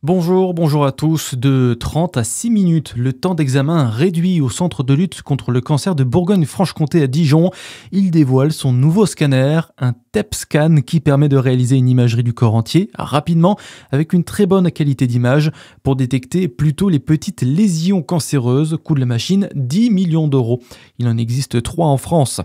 Bonjour à tous. De 30 à 6 minutes, le temps d'examen réduit au centre de lutte contre le cancer de Bourgogne-Franche-Comté à Dijon. Il dévoile son nouveau scanner, un TEP-scan qui permet de réaliser une imagerie du corps entier rapidement avec une très bonne qualité d'image pour détecter plutôt les petites lésions cancéreuses. Coût de la machine 10 millions d'euros. Il en existe 3 en France.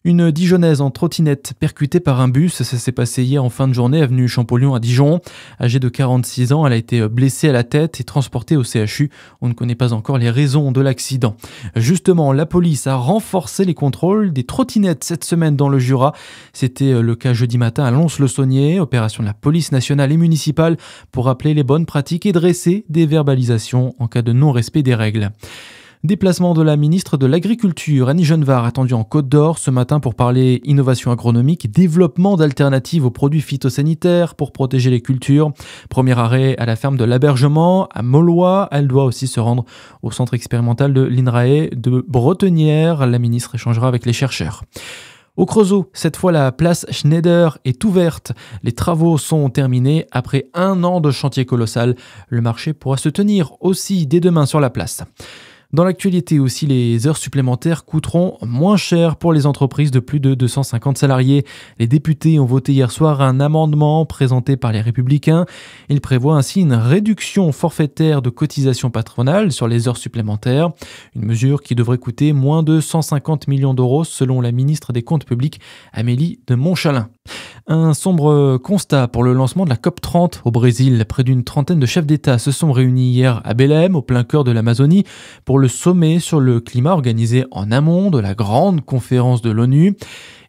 Une Dijonnaise en trottinette percutée par un bus, ça s'est passé hier en fin de journée avenue Champollion à Dijon. Âgée de 46 ans, elle a été blessée à la tête et transportée au CHU. On ne connaît pas encore les raisons de l'accident. Justement, la police a renforcé les contrôles des trottinettes cette semaine dans le Jura. C'était le cas jeudi matin à Lons-le-Saunier, opération de la police nationale et municipale pour rappeler les bonnes pratiques et dresser des verbalisations en cas de non-respect des règles. Déplacement de la ministre de l'Agriculture, Annie Genevard, attendue en Côte d'Or ce matin pour parler innovation agronomique et développement d'alternatives aux produits phytosanitaires pour protéger les cultures. Premier arrêt à la ferme de l'Abergement, à Maulois. Elle doit aussi se rendre au centre expérimental de l'INRAE de Bretenière. La ministre échangera avec les chercheurs. Au Creusot, cette fois la place Schneider est ouverte. Les travaux sont terminés après 1 an de chantier colossal. Le marché pourra se tenir aussi dès demain sur la place. Dans l'actualité aussi, les heures supplémentaires coûteront moins cher pour les entreprises de plus de 250 salariés. Les députés ont voté hier soir un amendement présenté par les Républicains. Il prévoit ainsi une réduction forfaitaire de cotisation patronale sur les heures supplémentaires. Une mesure qui devrait coûter moins de 150 millions d'euros selon la ministre des Comptes publics, Amélie de Montchalin. Un sombre constat pour le lancement de la COP30 au Brésil. Près d'une trentaine de chefs d'État se sont réunis hier à Belém, au plein cœur de l'Amazonie, pour le sommet sur le climat organisé en amont de la grande conférence de l'ONU.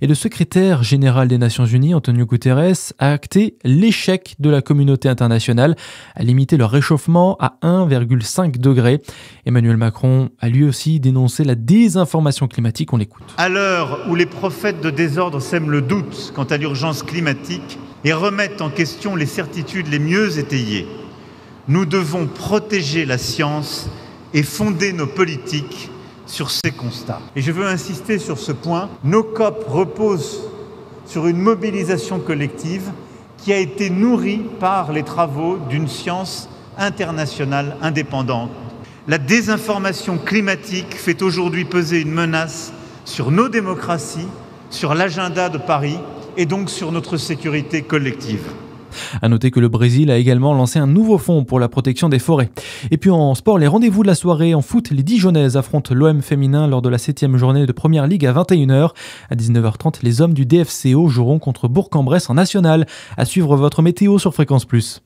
Et le secrétaire général des Nations Unies, Antonio Guterres, a acté l'échec de la communauté internationale à limiter le réchauffement à 1,5 degré. Emmanuel Macron a lui aussi dénoncé la désinformation climatique. On l'écoute. À l'heure où les prophètes de désordre sèment le doute quant à l'urgence climatique et remettent en question les certitudes les mieux étayées, nous devons protéger la science et fonder nos politiques sur ces constats. Et je veux insister sur ce point. Nos COP reposent sur une mobilisation collective qui a été nourrie par les travaux d'une science internationale indépendante. La désinformation climatique fait aujourd'hui peser une menace sur nos démocraties, sur l'agenda de Paris et donc sur notre sécurité collective. À noter que le Brésil a également lancé un nouveau fonds pour la protection des forêts. Et puis en sport, les rendez-vous de la soirée en foot, les Dijonnaises affrontent l'OM féminin lors de la 7e journée de Première Ligue à 21h. À 19h30, les hommes du DFCO joueront contre Bourg-en-Bresse en national. À suivre votre météo sur Fréquence Plus.